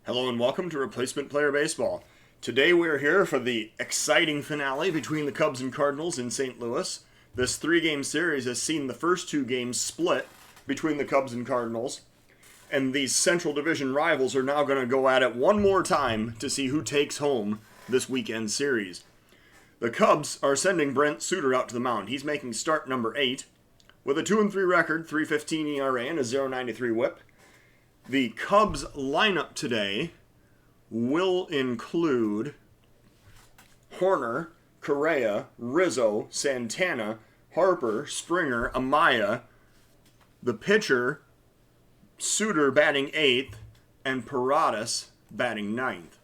Hello and welcome to Replacement Player Baseball. Today we're here for the exciting finale between the Cubs and Cardinals in St. Louis. This three-game series has seen the first two games split between the Cubs and Cardinals. And these Central Division rivals are now going to go at it one more time to see who takes home this weekend series. The Cubs are sending Brent Suter out to the mound. He's making start number 8 with a 2-3 record, 3.15 ERA, and a 0.93 WHIP. The Cubs lineup today will include Horner, Correa, Rizzo, Santana, Harper, Springer, Amaya, the pitcher, Suter batting 8th, and Paradas batting 9th.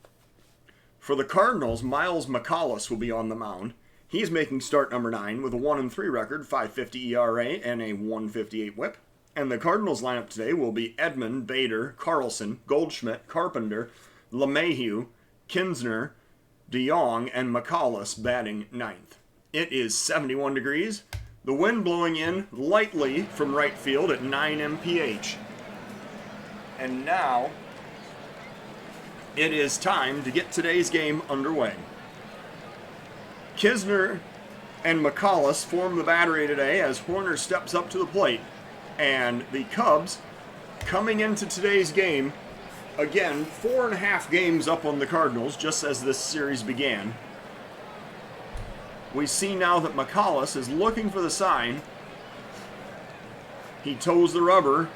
For the Cardinals, Miles McCollis will be on the mound. He's making start number 9 with a 1-3 record, 5.50 ERA, and a 1.58 WHIP. And the Cardinals lineup today will be Edman, Bader, Carlson, Goldschmidt, Carpenter, LeMahieu, Kinsner, DeYoung, and McCollis batting 9th. It is 71 degrees. The wind blowing in lightly from right field at 9 mph. And now it is time to get today's game underway. Kinsner and McCollis form the battery today as Horner steps up to the plate. And the Cubs, coming into today's game, again, 4.5 games up on the Cardinals, just as this series began. We see now that McCollis is looking for the sign. He toes the rubber.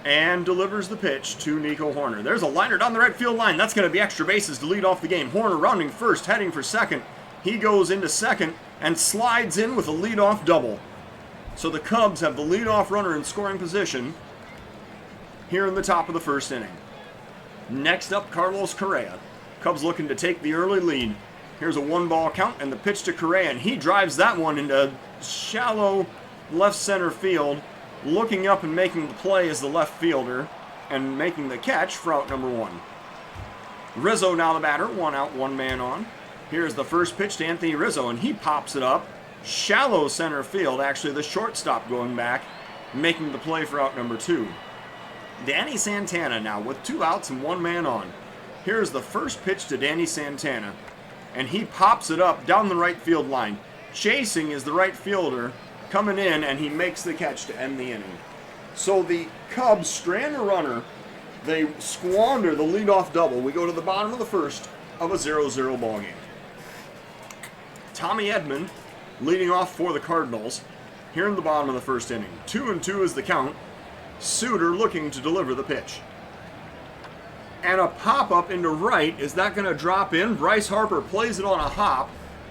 And delivers the pitch to Nico Hoerner. There's a liner down the right field line. That's going to be extra bases to lead off the game. Hoerner rounding first, heading for second. He goes into second and slides in with a leadoff double. So the Cubs have the leadoff runner in scoring position here in the top of the first inning. Next up, Carlos Correa. Cubs looking to take the early lead. Here's a 1-ball count and the pitch to Correa, and he drives that one into shallow left center field. Looking up and making the play as the left fielder and making the catch for out number 1. Rizzo now the batter, 1 out, 1 man on. Here's the first pitch to Anthony Rizzo, and he pops it up. Shallow center field, actually the shortstop going back, making the play for out number 2. Danny Santana now with 2 outs and 1 man on. Here's the first pitch to Danny Santana, and he pops it up down the right field line. Chasing is the right fielder, coming in, and he makes the catch to end the inning. So the Cubs strand a runner. They squander the leadoff double. We go to the bottom of the first of a 0-0 ball game. Tommy Edman leading off for the Cardinals here in the bottom of the first inning. 2-2 is the count. Suter looking to deliver the pitch. And a pop-up into right. Is that going to drop in? Bryce Harper plays it on a hop,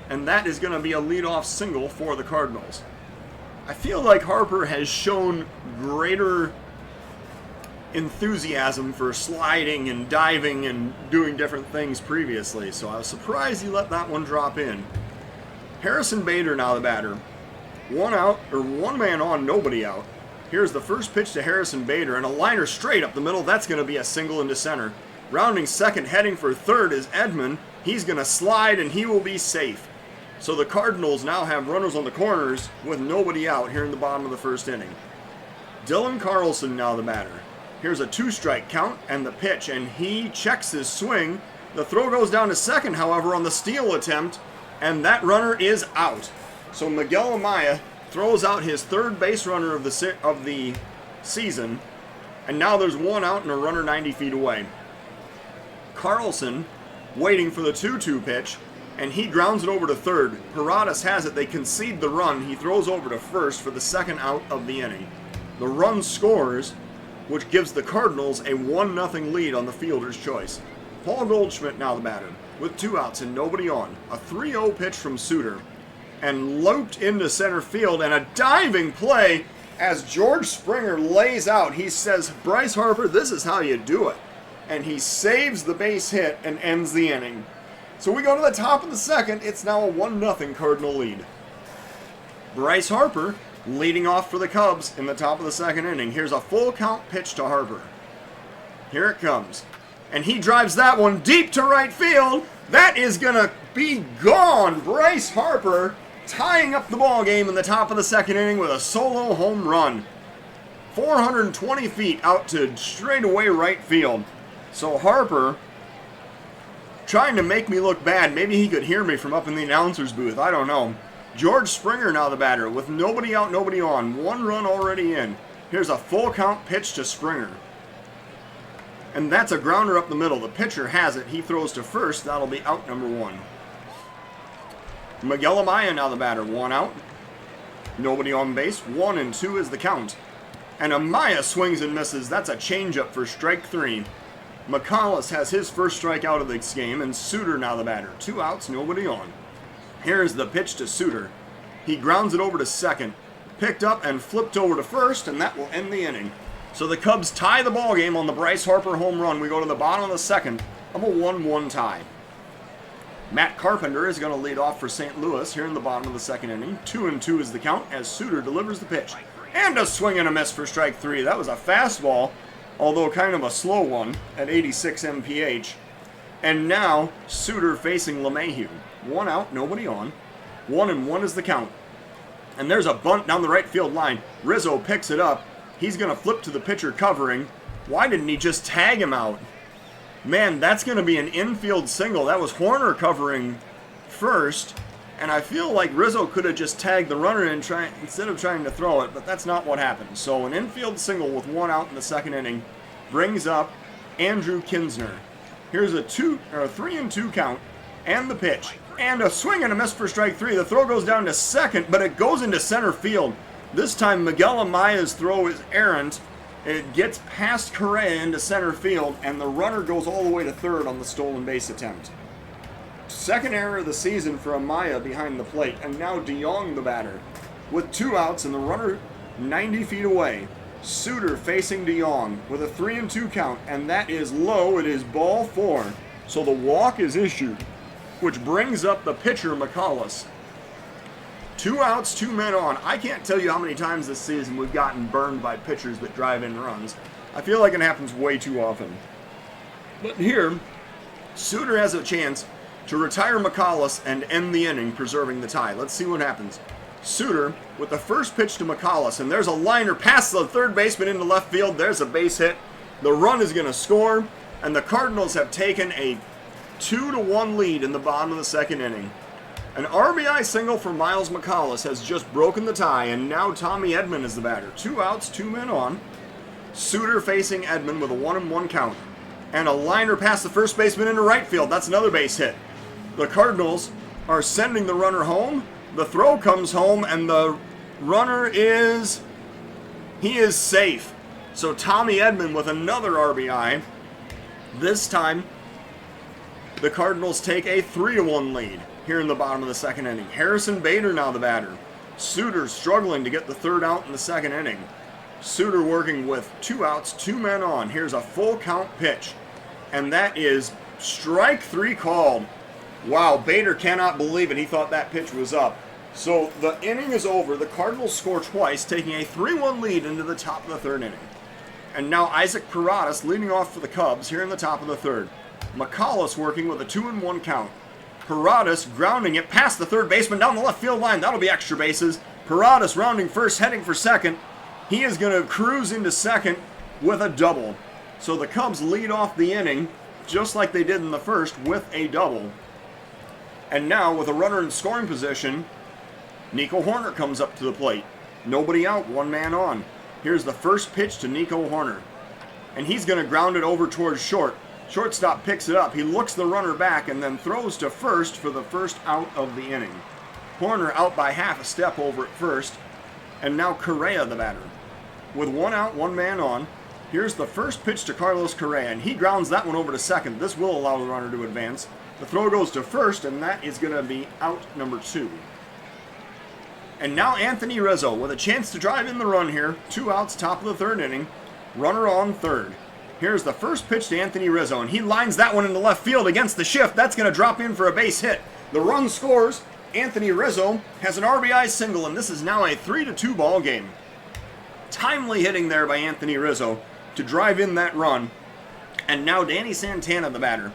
and that is going to be a leadoff single for the Cardinals. I feel like Harper has shown greater enthusiasm for sliding and diving and doing different things previously, so I was surprised he let that one drop in. Harrison Bader now the batter. 1 out, or 1 man on, nobody out. Here's the first pitch to Harrison Bader, and a liner straight up the middle. That's going to be a single into center. Rounding second, heading for third is Edman. He's going to slide, and he will be safe. So the Cardinals now have runners on the corners with nobody out here in the bottom of the first inning. Dylan Carlson now the batter. Here's a 2-strike count and the pitch, and he checks his swing. The throw goes down to second, however, on the steal attempt, and that runner is out. So Miguel Amaya throws out his third base runner of the season, and now there's 1 out and a runner 90 feet away. Carlson waiting for the 2-2 pitch, and he grounds it over to third. Paradas has it. They concede the run. He throws over to first for the second out of the inning. The run scores, which gives the Cardinals a 1-0 lead on the fielder's choice. Paul Goldschmidt now the batter with 2 outs and nobody on. A 3-0 pitch from Suter, and loped into center field, and a diving play as George Springer lays out. He says, Bryce Harper, this is how you do it. And he saves the base hit and ends the inning. So we go to the top of the second. It's now a 1-0 Cardinal lead. Bryce Harper leading off for the Cubs in the top of the second inning. Here's a full count pitch to Harper. Here it comes. And he drives that one deep to right field. That is going to be gone. Bryce Harper tying up the ball game in the top of the second inning with a solo home run. 420 feet out to straightaway right field. So Harper, trying to make me look bad. Maybe he could hear me from up in the announcer's booth. I don't know. George Springer now the batter with nobody out, nobody on. 1 run already in. Here's a full count pitch to Springer. And that's a grounder up the middle. The pitcher has it. He throws to first. That'll be out number 1. Miguel Amaya now the batter. 1 out. Nobody on base. 1-2 is the count. And Amaya swings and misses. That's a changeup for strike 3. McCollis has his first strikeout of this game, and Suter now the batter. 2 outs, nobody on. Here's the pitch to Suter. He grounds it over to second, picked up and flipped over to first, and that will end the inning. So the Cubs tie the ball game on the Bryce Harper home run. We go to the bottom of the second of a 1-1 tie. Matt Carpenter is going to lead off for St. Louis here in the bottom of the second inning. 2-2 is the count as Suter delivers the pitch. And a swing and a miss for strike 3. That was a fastball, although kind of a slow one at 86 mph. And now Suter facing LeMahieu. 1 out, nobody on. 1-1 is the count. And there's a bunt down the right field line. Rizzo picks it up. He's going to flip to the pitcher covering. Why didn't he just tag him out? Man, that's going to be an infield single. That was Horner covering first. And I feel like Rizzo could have just tagged the runner in instead of trying to throw it, but that's not what happened. So an infield single with 1 out in the second inning brings up Andrew Kinsner. Here's a 3-2 count and the pitch. And a swing and a miss for strike 3. The throw goes down to second, but it goes into center field. This time Miguel Amaya's throw is errant. It gets past Correa into center field, and the runner goes all the way to third on the stolen base attempt. Second error of the season for Amaya behind the plate, and now DeYoung the batter. With 2 outs and the runner 90 feet away, Suter facing DeYoung with a 3-2 count, and that is low. It is ball 4, so the walk is issued, which brings up the pitcher McCollis. 2 outs, 2 men on. I can't tell you how many times this season we've gotten burned by pitchers that drive in runs. I feel like it happens way too often. But here, Suter has a chance to retire McCollis and end the inning, preserving the tie. Let's see what happens. Suter with the first pitch to McCollis, and there's a liner past the third baseman into left field. There's a base hit. The run is going to score, and the Cardinals have taken a 2-1 lead in the bottom of the second inning. An RBI single for Miles McCollis has just broken the tie, and now Tommy Edman is the batter. 2 outs, 2 men on. Suter facing Edman with a 1-1 count. And a liner past the first baseman into right field. That's another base hit. The Cardinals are sending the runner home. The throw comes home, and the runner is safe. So Tommy Edman with another RBI. This time, the Cardinals take a 3-1 lead here in the bottom of the second inning. Harrison Bader now the batter. Suter struggling to get the third out in the second inning. Suter working with 2 outs, 2 men on. Here's a full count pitch, and that is strike 3 called. Wow, Bader cannot believe it. He thought that pitch was up. So the inning is over. The Cardinals score twice, taking a 3-1 lead into the top of the third inning. And now Isaac Paradas leading off for the Cubs here in the top of the third. McCollis working with a 2-1 count. Paradas grounding it past the third baseman down the left field line. That'll be extra bases. Paradas rounding first, heading for second. He is going to cruise into second with a double. So the Cubs lead off the inning, just like they did in the first, with a double. And now, with a runner in scoring position, Nico Horner comes up to the plate. Nobody out, 1 man on. Here's the first pitch to Nico Horner. And he's going to ground it over towards short. Shortstop picks it up. He looks the runner back and then throws to first for the first out of the inning. Horner out by half a step over at first. And now Correa the batter. With 1 out, 1 man on. Here's the first pitch to Carlos Correa, and he grounds that one over to second. This will allow the runner to advance. The throw goes to first, and that is going to be out number 2. And now Anthony Rizzo with a chance to drive in the run here. 2 outs, top of the third inning. Runner on third. Here's the first pitch to Anthony Rizzo, and he lines that one into left field against the shift. That's going to drop in for a base hit. The run scores. Anthony Rizzo has an RBI single, and this is now a 3-2 ball game. Timely hitting there by Anthony Rizzo to drive in that run. And now Danny Santana, the batter.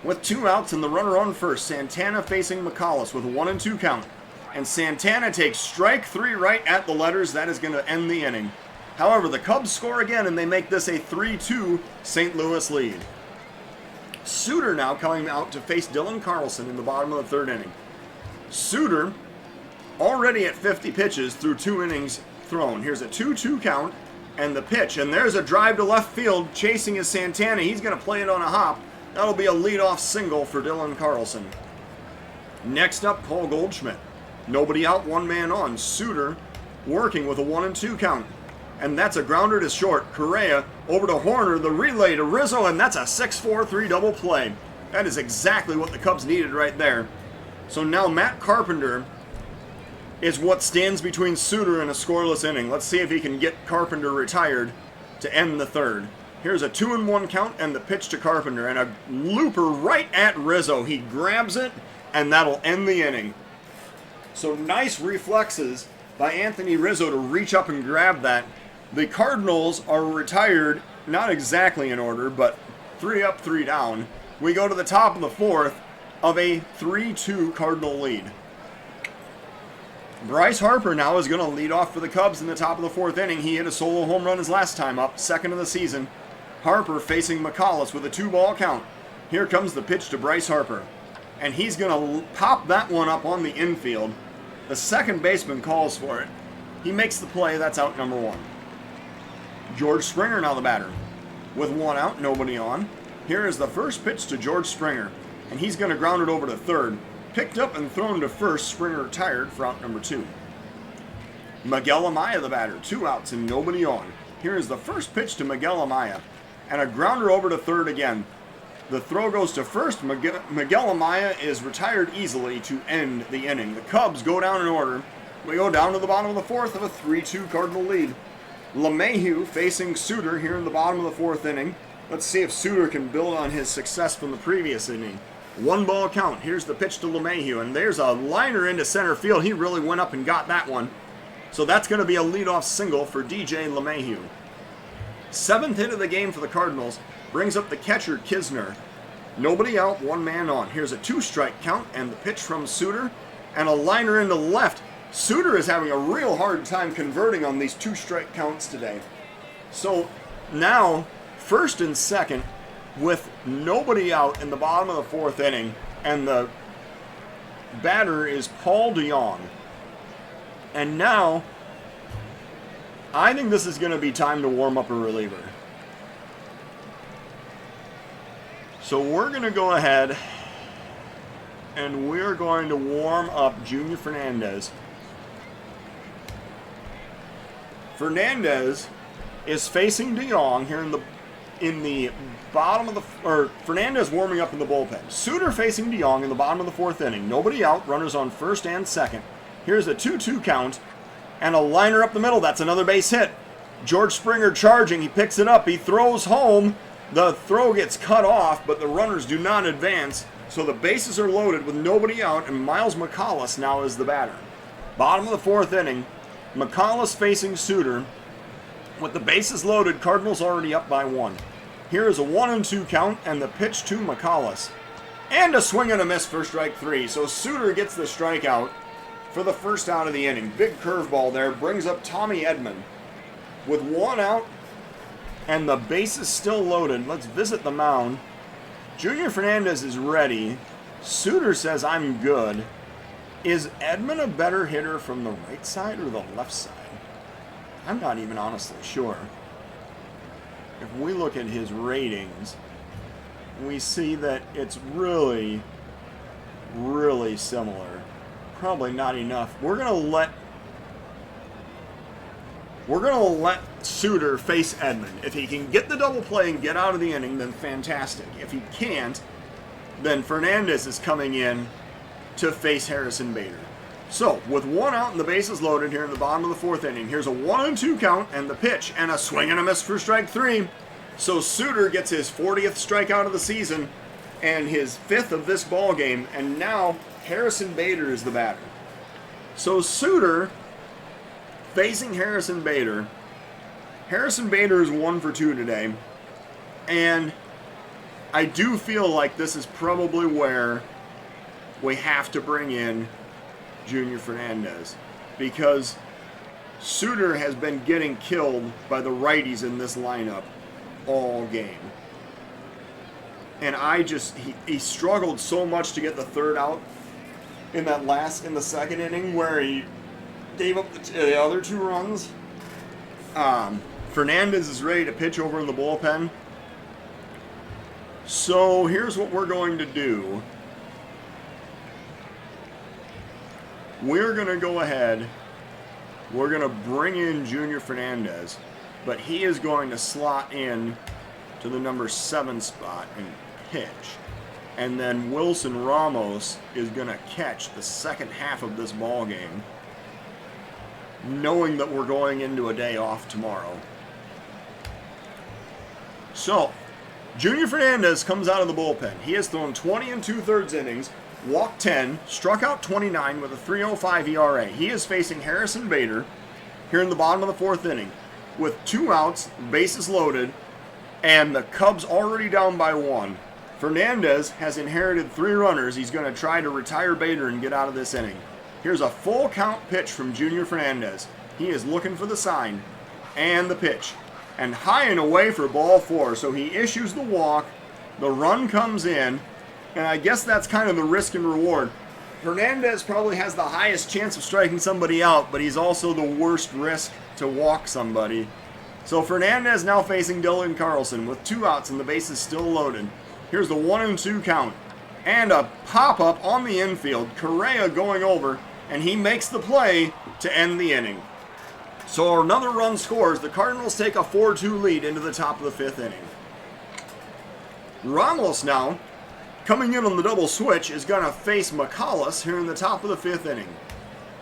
With 2 outs and the runner on first, Santana facing McCollis with a 1-2 count. And Santana takes strike 3 right at the letters. That is going to end the inning. However, the Cubs score again, and they make this a 3-2 St. Louis lead. Suter now coming out to face Dylan Carlson in the bottom of the third inning. Suter already at 50 pitches through 2 innings thrown. Here's a 2-2 count and the pitch. And there's a drive to left field chasing is Santana. He's going to play it on a hop. That'll be a leadoff single for Dylan Carlson. Next up, Paul Goldschmidt. Nobody out, 1 man on. Suter working with a 1-2 count. And that's a grounder to short. Correa over to Horner, the relay to Rizzo, and that's a 6-4-3 double play. That is exactly what the Cubs needed right there. So now Matt Carpenter is what stands between Suter and a scoreless inning. Let's see if he can get Carpenter retired to end the third. Here's a 2-1 count and the pitch to Carpenter, and a looper right at Rizzo. He grabs it, and that'll end the inning. So nice reflexes by Anthony Rizzo to reach up and grab that. The Cardinals are retired, not exactly in order, but 3 up, 3 down. We go to the top of the fourth of a 3-2 Cardinal lead. Bryce Harper now is going to lead off for the Cubs in the top of the fourth inning. He hit a solo home run his last time up, second of the season. Harper facing McCollis with a 2-ball count. Here comes the pitch to Bryce Harper. And he's going to pop that one up on the infield. The second baseman calls for it. He makes the play. That's out number 1. George Springer now the batter. With 1 out, nobody on. Here is the first pitch to George Springer. And he's going to ground it over to third. Picked up and thrown to first. Springer retired for out number 2. Miguel Amaya the batter. 2 outs and nobody on. Here is the first pitch to Miguel Amaya. And a grounder over to third again. The throw goes to first. Miguel Amaya is retired easily to end the inning. The Cubs go down in order. We go down to the bottom of the fourth of a 3-2 Cardinal lead. LeMahieu facing Suter here in the bottom of the fourth inning. Let's see if Suter can build on his success from the previous inning. 1-ball count. Here's the pitch to LeMahieu, and there's a liner into center field. He really went up and got that one. So that's going to be a leadoff single for DJ LeMahieu. 7th hit of the game for the Cardinals. Brings up the catcher, Kisner. Nobody out, 1 man on. Here's a 2-strike count and the pitch from Suter. And a liner into left. Suter is having a real hard time converting on these 2-strike counts today. So now, first and second, with nobody out in the bottom of the fourth inning. And the batter is Paul DeJong. And now, I think this is going to be time to warm up a reliever. So we're going to go ahead and we're going to warm up Junior Fernandez. Fernandez is facing DeJong here in the bottom of the Fernandez warming up in the bullpen. Suter facing DeJong in the bottom of the fourth inning. Nobody out, runners on first and second. Here's a 2-2 count. And a liner up the middle. That's another base hit. George Springer charging. He picks it up. He throws home. The throw gets cut off, but the runners do not advance. So the bases are loaded with nobody out, and Miles McCollis now is the batter. Bottom of the fourth inning. McCollis facing Suter. With the bases loaded, Cardinals already up by 1. Here is a 1-2 count, and the pitch to McCollis. And a swing and a miss for strike 3. So Suter gets the strikeout for the first out of the inning. Big curveball there. Brings up Tommy Edman. With 1 out and the bases still loaded, let's visit the mound. Junior Fernandez is ready. Suter says, I'm good. Is Edman a better hitter from the right side or the left side? I'm not even honestly sure. If we look at his ratings, we see that it's really, really similar. Probably not enough. We're gonna let Suter face Edman. If he can get the double play and get out of the inning, then fantastic. If he can't, then Fernandez is coming in to face Harrison Bader. So, with 1 out and the bases loaded here in the bottom of the fourth inning, here's a 1-2 count and the pitch, and a swing and a miss for strike 3. So Suter gets his 40th strikeout of the season and his 5th of this ball game, and now Harrison Bader is the batter. So Suter facing Harrison Bader. Harrison Bader is 1 for 2 today, and I do feel like this is probably where we have to bring in Junior Fernandez, because Suter has been getting killed by the righties in this lineup all game. And he struggled so much to get the third out in the second inning where he gave up the other 2 runs. Fernandez is ready to pitch over in the bullpen. So here's what we're going to do. We're going to go ahead. We're going to bring in Junior Fernandez, but he is going to slot in to the number 7 spot and pitch. And then Wilson Ramos is going to catch the second half of this ball game, knowing that we're going into a day off tomorrow. So, Junior Fernandez comes out of the bullpen. He has thrown 20 2/3 innings, walked 10, struck out 29 with a 3.05 ERA. He is facing Harrison Bader here in the bottom of the 4th inning with 2 outs, bases loaded, and the Cubs already down by 1. Fernandez has inherited 3 runners. He's going to try to retire Bader and get out of this inning. Here's a full count pitch from Junior Fernandez. He is looking for the sign and the pitch. And high and away for ball 4. So he issues the walk. The run comes in. And I guess that's kind of the risk and reward. Fernandez probably has the highest chance of striking somebody out, but he's also the worst risk to walk somebody. So Fernandez now facing Dylan Carlson with 2 outs and the bases still loaded. Here's the 1-2 count. And a pop-up on the infield. Correa going over, and he makes the play to end the inning. So another run scores. The Cardinals take a 4-2 lead into the top of the 5th inning. Ramos now, coming in on the double switch, is going to face McCollis here in the top of the 5th inning.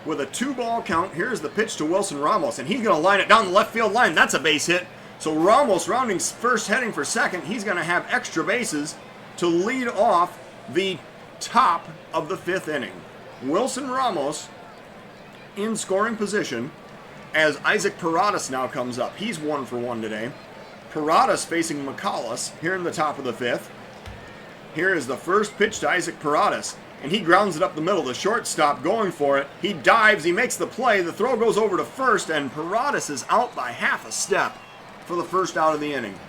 With a 2-ball count, here's the pitch to Wilson Ramos, and he's going to line it down the left field line. That's a base hit. So Ramos, rounding first, heading for second, he's going to have extra bases to lead off the top of the 5th inning. Wilson Ramos in scoring position as Isaac Paradas now comes up. He's 1 for 1 today. Paradas facing McCollis here in the top of the 5th. Here is the first pitch to Isaac Paradas, and he grounds it up the middle. The shortstop going for it. He dives, he makes the play. The throw goes over to first, and Paradas is out by half a step for the first out of the inning.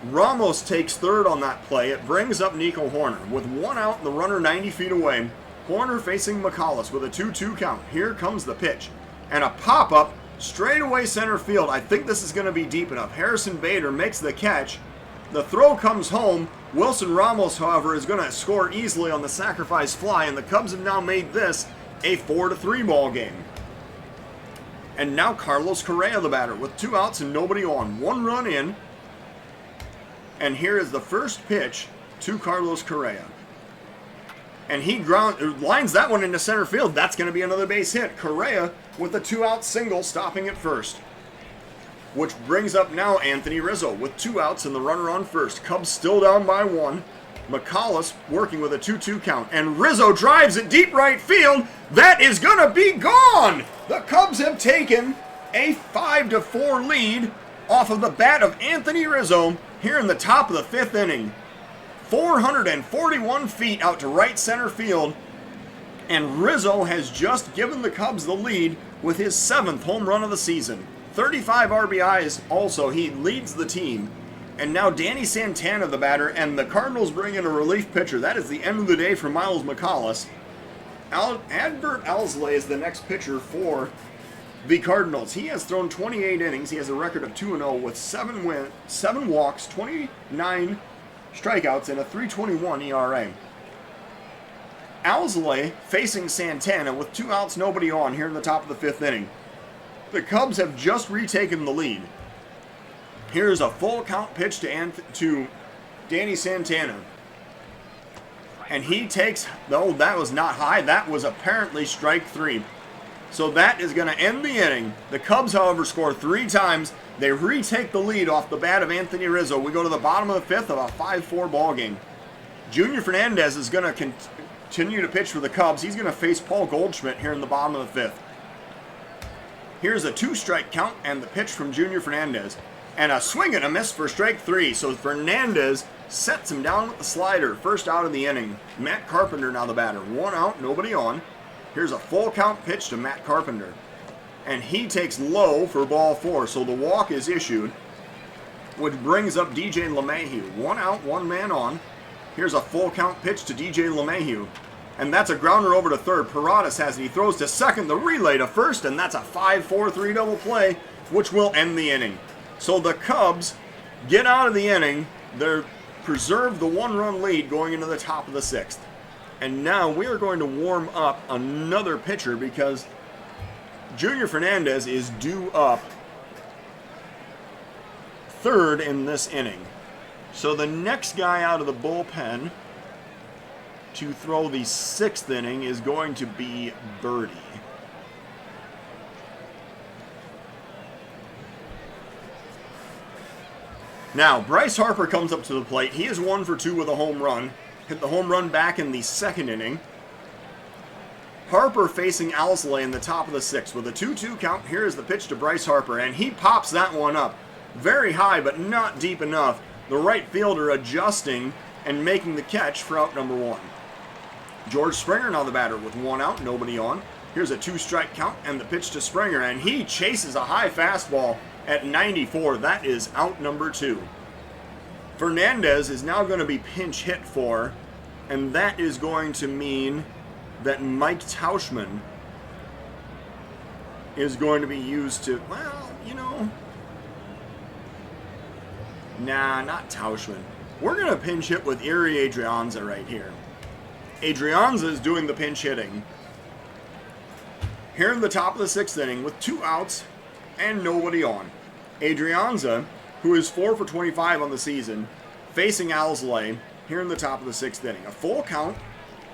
Ramos takes third on that play. It brings up Nico Hoerner. With 1 out and the runner 90 feet away, Hoerner facing McCollis with a 2-2 count. Here comes the pitch. And a pop-up straight away center field. I think this is going to be deep enough. Harrison Bader makes the catch. The throw comes home. Wilson Ramos, however, is going to score easily on the sacrifice fly, and the Cubs have now made this a 4-3 ball game. And now Carlos Correa, the batter, with 2 outs and nobody on. 1 run in. And here is the first pitch to Carlos Correa. And he lines that one into center field. That's going to be another base hit. Correa with a 2-out single stopping at first. Which brings up now Anthony Rizzo with 2 outs and the runner on first. Cubs still down by 1. McCollis working with a 2-2 count. And Rizzo drives it deep right field. That is going to be gone! The Cubs have taken a 5-4 lead off of the bat of Anthony Rizzo here in the top of the 5th inning. 441 feet out to right center field. And Rizzo has just given the Cubs the lead with his 7th home run of the season. 35 RBIs also. He leads the team. And now Danny Santana, the batter, and the Cardinals bring in a relief pitcher. That is the end of the day for Miles McCollis. Adbert Alzolay is the next pitcher for the Cardinals. He has thrown 28 innings. He has a record of 2-0 with 7 walks, 29 strikeouts, and a 3.21 ERA. Alzolay facing Santana with 2 outs, nobody on here in the top of the 5th inning. The Cubs have just retaken the lead. Here's a full count pitch to Danny Santana. And he takes, no, that was not high. That was apparently strike 3. So that is going to end the inning. The Cubs, however, score 3 times. They retake the lead off the bat of Anthony Rizzo. We go to the bottom of the 5th of a 5-4 ball game. Junior Fernandez is going to continue to pitch for the Cubs. He's going to face Paul Goldschmidt here in the bottom of the 5th. Here's a 2-strike count and the pitch from Junior Fernandez. And a swing and a miss for strike 3. So Fernandez sets him down with the slider. First out of the inning. Matt Carpenter now the batter. 1 out, nobody on. Here's a full count pitch to Matt Carpenter. And he takes low for ball 4, so the walk is issued, which brings up DJ LeMahieu. 1 out, 1 man on. Here's a full count pitch to DJ LeMahieu. And that's a grounder over to third. Paradas has it. He throws to second, the relay to first, and that's a 5-4-3 double play, which will end the inning. So the Cubs get out of the inning. They're preserve the 1-run lead going into the top of the 6th. And now we are going to warm up another pitcher because Junior Fernandez is due up third in this inning. So the next guy out of the bullpen to throw the 6th inning is going to be Birdie. Now, Bryce Harper comes up to the plate. He is 1 for 2 with a home run. Hit the home run back in the 2nd inning. Harper facing Alzolay in the top of the 6th with a 2-2 count. Here is the pitch to Bryce Harper, and he pops that one up. Very high, but not deep enough. The right fielder adjusting and making the catch for out number 1. George Springer now the batter with 1 out, nobody on. Here's a 2-strike count and the pitch to Springer, and he chases a high fastball at 94. That is out number 2. Fernandez is now going to be pinch hit for, and that is going to mean that Mike Tauschman is going to be used to, well, you know, nah, not Tauschman. We're going to pinch hit with Eri Adrianza right here. Adrianza is doing the pinch hitting here in the top of the 6th inning with 2 outs and nobody on. Adrianza, who is 4 for 25 on the season, facing Alzolay here in the top of the 6th inning. A full count,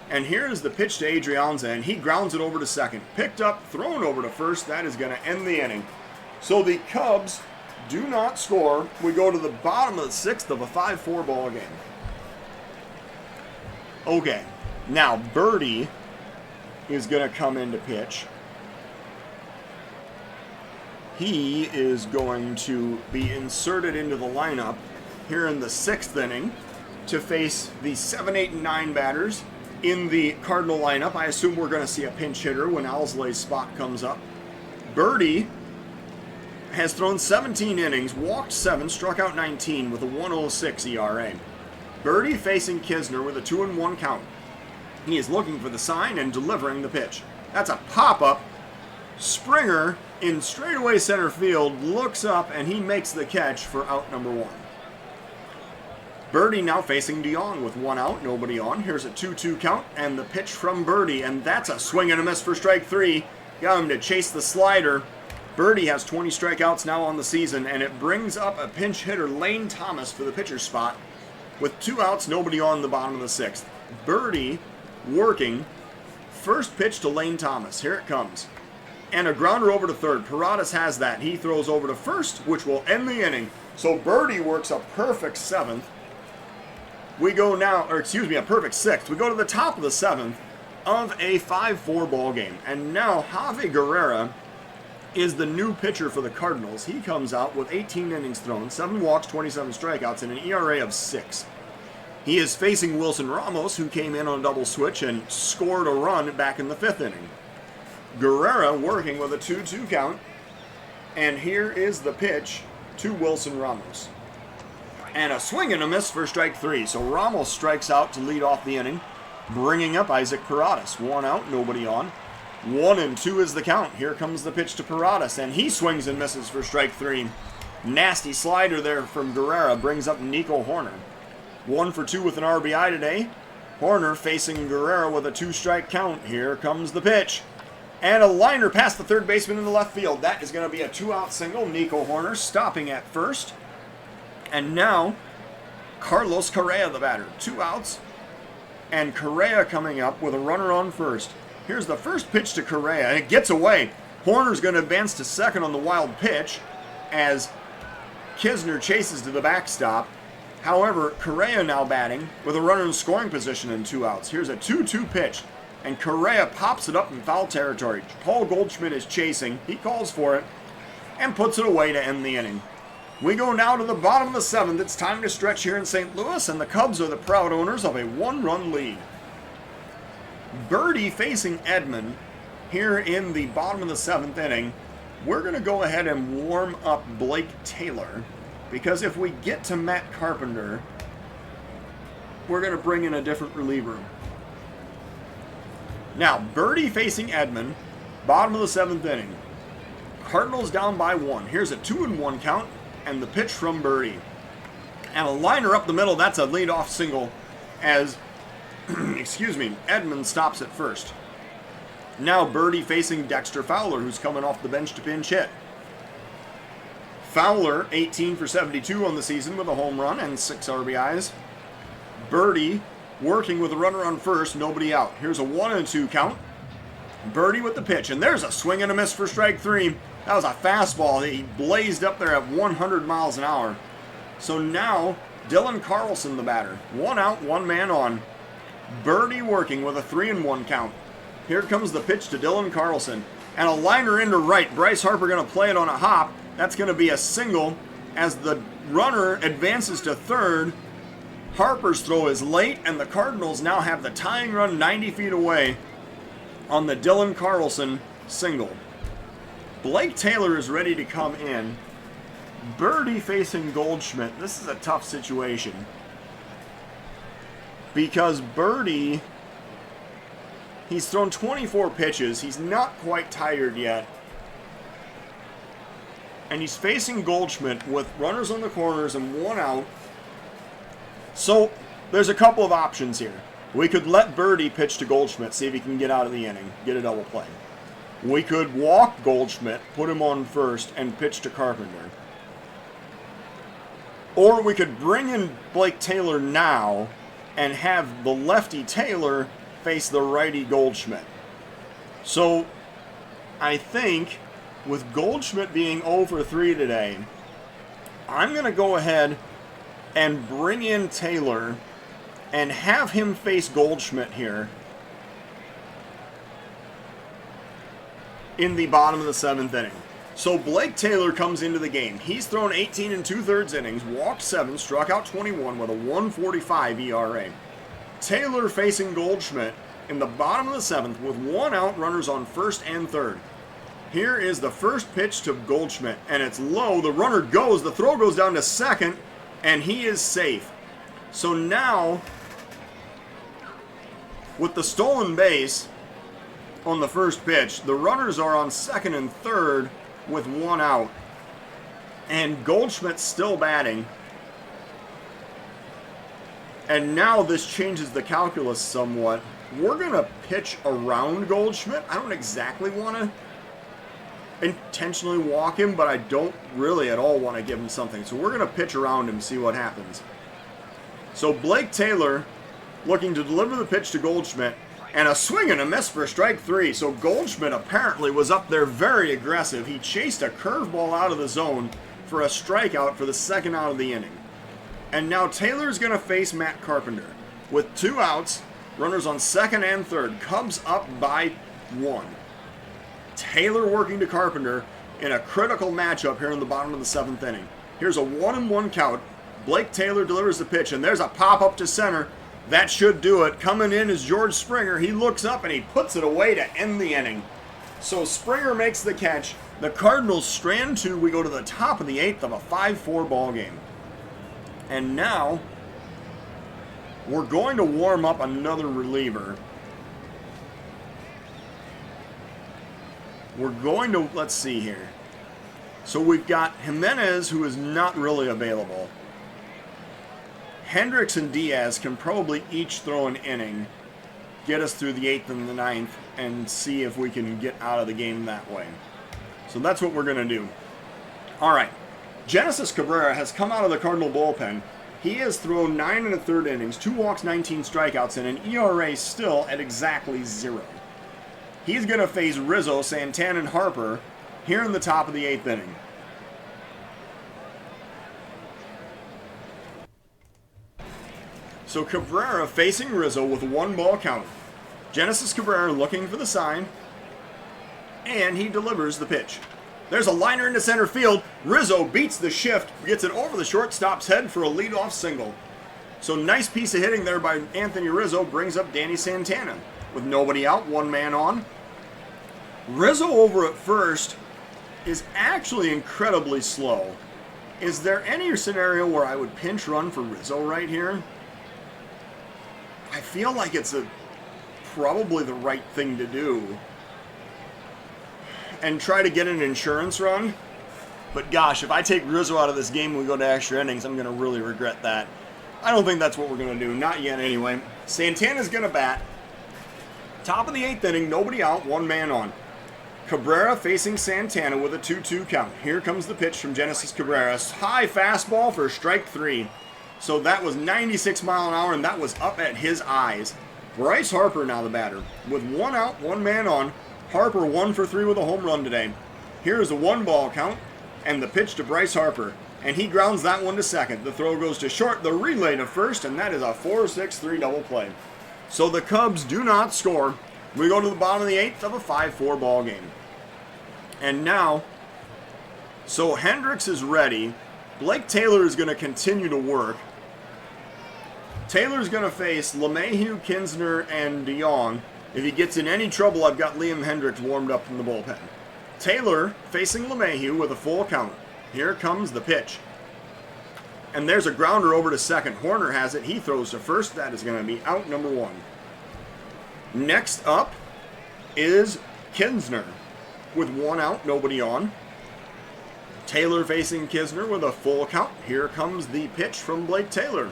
and here is the pitch to Adrianza, and he grounds it over to second. Picked up, thrown over to first. That is going to end the inning. So the Cubs do not score. We go to the bottom of the 6th of a 5-4 ball game. Okay, now Birdie is going to come in to pitch. He is going to be inserted into the lineup here in the 6th inning to face the 7, 8, and 9 batters in the Cardinal lineup. I assume we're going to see a pinch hitter when Alzolay's spot comes up. Birdie has thrown 17 innings, walked 7, struck out 19 with a 1.06 ERA. Birdie facing Kisner with a 2-1 count. He is looking for the sign and delivering the pitch. That's a pop-up. Springer in straightaway center field looks up and he makes the catch for out number 1. Birdie now facing DeYoung with 1 out, nobody on. Here's a 2-2 count and the pitch from Birdie, and that's a swing and a miss for strike 3. Got him to chase the slider. Birdie has 20 strikeouts now on the season, and it brings up a pinch hitter, Lane Thomas, for the pitcher's spot. With 2 outs, nobody on the bottom of the 6th. Birdie working. First pitch to Lane Thomas. Here it comes. And a grounder over to third. Paradas has that. He throws over to first, which will end the inning. So Birdie works a perfect 7th. We go now, or excuse me, a perfect 6th. We go to the top of the 7th of a 5-4 ball game. And now Javi Guerrera is the new pitcher for the Cardinals. He comes out with 18 innings thrown, 7 walks, 27 strikeouts, and an ERA of 6. He is facing Wilson Ramos, who came in on a double switch and scored a run back in the 5th inning. Guerrera working with a 2-2 count, and here is the pitch to Wilson Ramos. And a swing and a miss for strike 3. So Ramos strikes out to lead off the inning, bringing up Isaac Paradas. 1 out, nobody on. 1-2 is the count. Here comes the pitch to Paradas, and he swings and misses for strike 3. Nasty slider there from Guerrera brings up Nico Hoerner. 1 for 2 with an RBI today. Hoerner facing Guerrera with a 2-strike count. Here comes the pitch. And a liner past the third baseman in the left field. That is going to be a 2-out single. Nico Hoerner stopping at first. And now, Carlos Correa, the batter. 2 outs. And Correa coming up with a runner on first. Here's the first pitch to Correa, and it gets away. Hoerner's going to advance to second on the wild pitch as Kisner chases to the backstop. However, Correa now batting with a runner in scoring position and 2 outs. Here's a 2-2 pitch, and Correa pops it up in foul territory. Paul Goldschmidt is chasing. He calls for it and puts it away to end the inning. We go now to the bottom of the 7th. It's time to stretch here in St. Louis, and the Cubs are the proud owners of a 1-run lead. Birdie facing Edman here in the bottom of the 7th inning, we're going to go ahead and warm up Blake Taylor, because if we get to Matt Carpenter, we're going to bring in a different reliever. Now, Birdie facing Edman, bottom of the 7th inning. Cardinals down by 1. Here's a 2-1 count, and the pitch from Birdie. And a liner up the middle, that's a leadoff single as, excuse me, Edman stops at first. Now Birdie facing Dexter Fowler, who's coming off the bench to pinch hit. Fowler, 18 for 72 on the season with a home run and 6 RBIs. Birdie working with a runner on first, nobody out. Here's a 1-2 count. Birdie with the pitch, and there's a swing and a miss for strike 3. That was a fastball. He blazed up there at 100 miles an hour. So now, Dylan Carlson, the batter. 1 out, 1 man on. Birdie working with a 3-1 count. Here comes the pitch to Dylan Carlson. And a liner into right. Bryce Harper going to play it on a hop. That's going to be a single as the runner advances to third. Harper's throw is late, and the Cardinals now have the tying run 90 feet away on the Dylan Carlson single. Blake Taylor is ready to come in. Birdie facing Goldschmidt. This is a tough situation, because Birdie, he's thrown 24 pitches. He's not quite tired yet. And he's facing Goldschmidt with runners on the corners and 1 out. So there's a couple of options here. We could let Birdie pitch to Goldschmidt, see if he can get out of the inning, get a double play. We could walk Goldschmidt, put him on first, and pitch to Carpenter. Or we could bring in Blake Taylor now and have the lefty Taylor face the righty Goldschmidt. So I think with Goldschmidt being 0 for 3 today, I'm going to go ahead and bring in Taylor and have him face Goldschmidt here in the bottom of the 7th inning. So Blake Taylor comes into the game. He's thrown 18 2/3 innings, walked 7, struck out 21 with a 1.45 ERA. Taylor facing Goldschmidt in the bottom of the 7th with 1 out, runners on first and third. Here is the first pitch to Goldschmidt, and it's low. The runner goes, the throw goes down to second, and he is safe. So now, with the stolen base on the first pitch, the runners are on second and third with 1 out. And Goldschmidt's still batting. And now this changes the calculus somewhat. We're going to pitch around Goldschmidt. I don't exactly want to intentionally walk him, but I don't really at all want to give him something. So we're going to pitch around him, see what happens. So Blake Taylor looking to deliver the pitch to Goldschmidt, and a swing and a miss for strike 3. So Goldschmidt apparently was up there very aggressive. He chased a curveball out of the zone for a strikeout for the 2nd out of the inning. And now Taylor's going to face Matt Carpenter. With 2 outs, runners on second and third, Cubs up by 1. Taylor working to Carpenter in a critical matchup here in the bottom of the 7th inning. Here's a 1-1 count. Blake Taylor delivers the pitch, and there's a pop up to center. That should do it. Coming in is George Springer. He looks up and he puts it away to end the inning. So Springer makes the catch. The Cardinals strand 2. We go to the top of the 8th of a 5-4 ball game. And now we're going to warm up another reliever. We're going to, let's see here. So we've got Jimenez, who is not really available. Hendricks and Diaz can probably each throw an inning, get us through the 8th and the 9th, and see if we can get out of the game that way. So that's what we're going to do. All right. Genesis Cabrera has come out of the Cardinal bullpen. He has thrown 9 1/3 innings, 2 walks, 19 strikeouts, and an ERA still at exactly 0. He's going to face Rizzo, Santana, and Harper here in the top of the 8th inning. So Cabrera facing Rizzo with a 1-ball count. Genesis Cabrera looking for the sign, and he delivers the pitch. There's a liner into center field. Rizzo beats the shift, gets it over the shortstop's head for a leadoff single. So nice piece of hitting there by Anthony Rizzo brings up Danny Santana. With nobody out, 1 man on. Rizzo over at first is actually incredibly slow. Is there any scenario where I would pinch run for Rizzo right here? I feel like it's probably the right thing to do. And try to get an insurance run. But gosh, if I take Rizzo out of this game and we go to extra innings, I'm going to really regret that. I don't think that's what we're going to do. Not yet anyway. Santana's going to bat. Top of the 8th inning, nobody out, one man on. Cabrera facing Santana with a 2-2 count. Here comes the pitch from Genesis Cabrera. High fastball for strike 3. So that was 96 mile an hour, and that was up at his eyes. Bryce Harper now the batter. With one out, one man on. Harper 1 for 3 with a home run today. Here's a 1-ball count, and the pitch to Bryce Harper. And he grounds that one to second. The throw goes to short, the relay to first, and that is a 4-6-3 double play. So the Cubs do not score. We go to the bottom of the 8th of a 5-4 ball game. And now, so Hendricks is ready. Blake Taylor is going to continue to work. Taylor's going to face LeMahieu, Kinsner, and DeYoung. If he gets in any trouble, I've got Liam Hendricks warmed up in the bullpen. Taylor facing LeMahieu with a full count. Here comes the pitch. And there's a grounder over to second. Horner has it. He throws to first. That is going to be out number 1. Next up is Kinsner. With one out, nobody on. Taylor facing Kinsner with a full count. Here comes the pitch from Blake Taylor.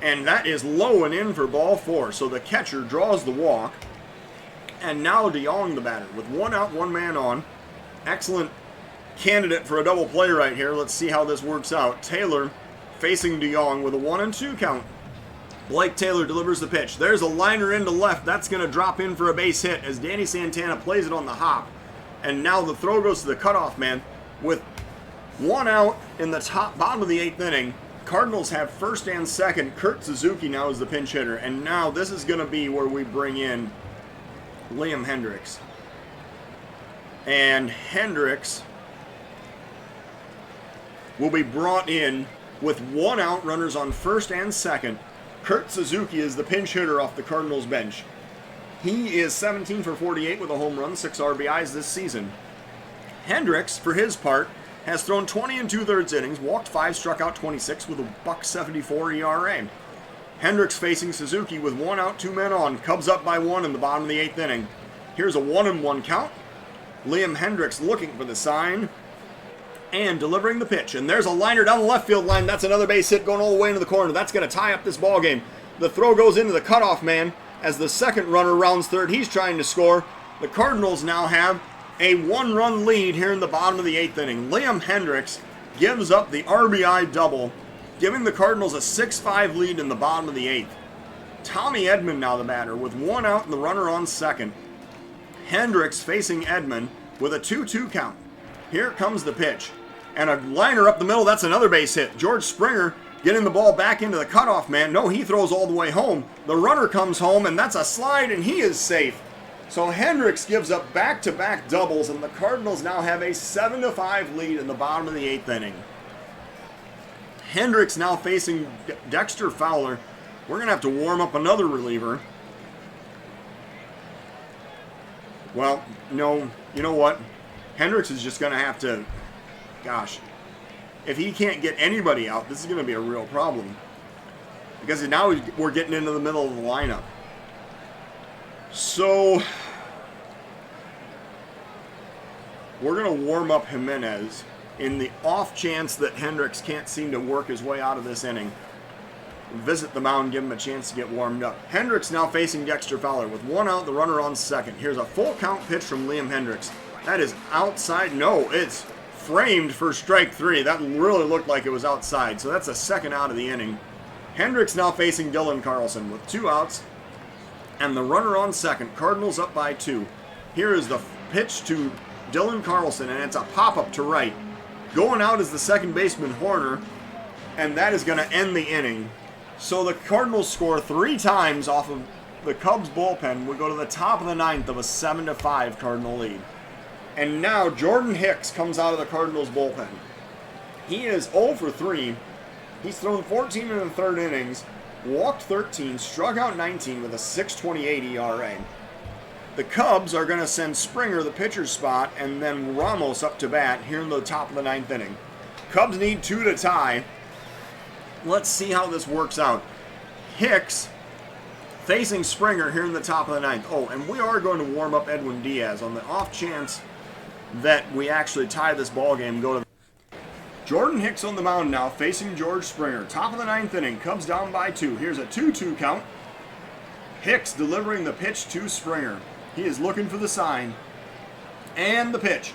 And that is low and in for ball 4. So the catcher draws the walk. And now DeYoung the batter with one out, one man on. Excellent candidate for a double play right here. Let's see how this works out. Taylor facing DeYoung with a 1-2 count. Blake Taylor delivers the pitch. There's a liner into left. That's going to drop in for a base hit as Danny Santana plays it on the hop. And now the throw goes to the cutoff man with one out in the bottom of the 8th inning. Cardinals have first and second. Kurt Suzuki now is the pinch hitter. And now this is going to be where we bring in Liam Hendricks. And Hendricks will be brought in with one out, runners on first and second. Kurt Suzuki is the pinch hitter off the Cardinals bench. He is 17 for 48 with a home run, 6 RBIs this season. Hendricks, for his part, has thrown 20 2/3 innings, walked 5, struck out 26 with a .74 ERA. Hendricks facing Suzuki with one out, 2 men on. Cubs up by 1 in the bottom of the 8th inning. Here's a 1-1 count. Liam Hendricks looking for the sign and delivering the pitch. And there's a liner down the left field line. That's another base hit going all the way into the corner. That's going to tie up this ball game. The throw goes into the cutoff man as the second runner rounds third. He's trying to score. The Cardinals now have a 1-run lead here in the bottom of the 8th inning. Liam Hendricks gives up the RBI double, giving the Cardinals a 6-5 lead in the bottom of the 8th. Tommy Edman now the batter with one out and the runner on second. Hendricks facing Edman with a 2-2 count. Here comes the pitch. And a liner up the middle, that's another base hit. George Springer getting the ball back into the cutoff man. No, he throws all the way home. The runner comes home, and that's a slide, and he is safe. So Hendricks gives up back-to-back doubles, and the Cardinals now have a 7-5 lead in the bottom of the 8th inning. Hendricks now facing Dexter Fowler. We're going to have to warm up another reliever. Well, no, you know what? Hendricks is just going to have to... Gosh, if he can't get anybody out, this is going to be a real problem. Because now we're getting into the middle of the lineup. So, we're going to warm up Jimenez in the off chance that Hendricks can't seem to work his way out of this inning. Visit the mound, give him a chance to get warmed up. Hendricks now facing Dexter Fowler with one out, the runner on second. Here's a full count pitch from Liam Hendricks. That is outside. No, it's framed for strike 3. That really looked like it was outside. So that's a second out of the inning. Hendricks now facing Dylan Carlson with 2 outs and the runner on second. Cardinals up by 2. Here is the pitch to Dylan Carlson, and it's a pop-up to right. Going out is the second baseman Horner, and that is going to end the inning. So the Cardinals score 3 times off of the Cubs bullpen. We go to the top of the 9th of a 7-5 Cardinal lead. And now Jordan Hicks comes out of the Cardinals bullpen. He is 0 for 3. He's thrown 14 in the 3rd innings, walked 13, struck out 19 with a 6.28 ERA. The Cubs are going to send Springer the pitcher's spot and then Ramos up to bat here in the top of the 9th inning. Cubs need 2 to tie. Let's see how this works out. Hicks facing Springer here in the top of the 9th. Oh, and we are going to warm up Edwin Diaz on the off chance that we actually tie this ball game. Go to Jordan Hicks on the mound now, facing George Springer. Top of the 9th inning, Cubs down by 2. Here's a 2-2 count. Hicks delivering the pitch to Springer. He is looking for the sign. And the pitch.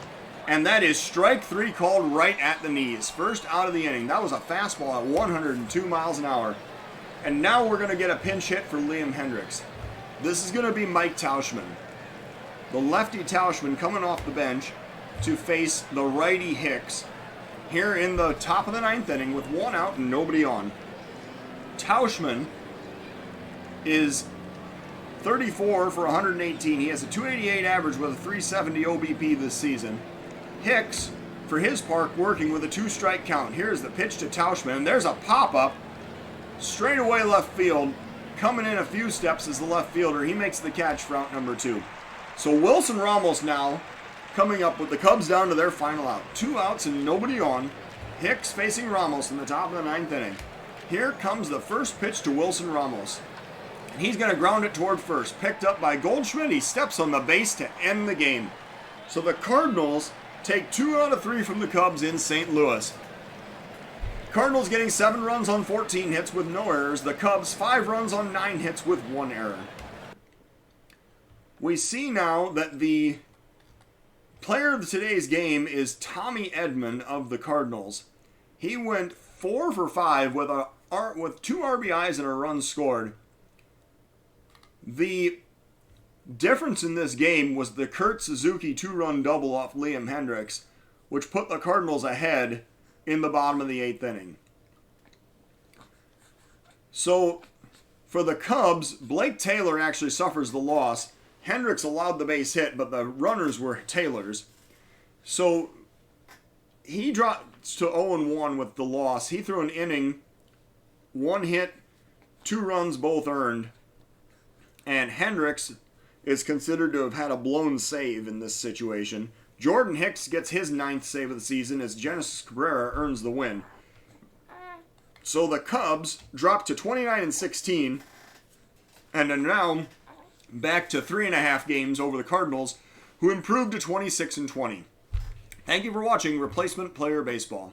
And that is strike 3 called right at the knees. First out of the inning. That was a fastball at 102 miles an hour. And now we're going to get a pinch hit for Liam Hendriks. This is going to be Mike Tauschman. The lefty Tauschman coming off the bench to face the righty Hicks here in the top of the 9th inning with 1 out and nobody on. Tauschman is 34 for 118. He has a 288 average with a 370 OBP this season. Hicks, for his part, working with a 2-strike count. Here's the pitch to Tauschman. There's a pop-up. Straight away left field. Coming in a few steps is the left fielder. He makes the catch for out number 2. So Wilson Ramos now coming up with the Cubs down to their final out. 2 outs and nobody on. Hicks facing Ramos in the top of the 9th inning. Here comes the first pitch to Wilson Ramos. He's going to ground it toward first. Picked up by Goldschmidt. He steps on the base to end the game. So the Cardinals take 2 out of 3 from the Cubs in St. Louis. Cardinals getting 7 runs on 14 hits with no errors. The Cubs 5 runs on 9 hits with 1 error. We see now that the player of today's game is Tommy Edman of the Cardinals. He went 4 for 5 with 2 RBIs and a run scored. The difference in this game was the Kurt Suzuki 2-run double off Liam Hendriks, which put the Cardinals ahead in the bottom of the 8th inning. So, for the Cubs, Blake Taylor actually suffers the loss. Hendriks allowed the base hit, but the runners were Taylor's. So, he dropped to 0-1 with the loss. He threw an inning, 1 hit, 2 runs, both earned. And Hendriks is considered to have had a blown save in this situation. Jordan Hicks gets his 9th save of the season as Genesis Correa earns the win. So the Cubs drop to 29-16 and are now back to 3.5 games over the Cardinals, who improved to 26-20. Thank you for watching Replacement Player Baseball.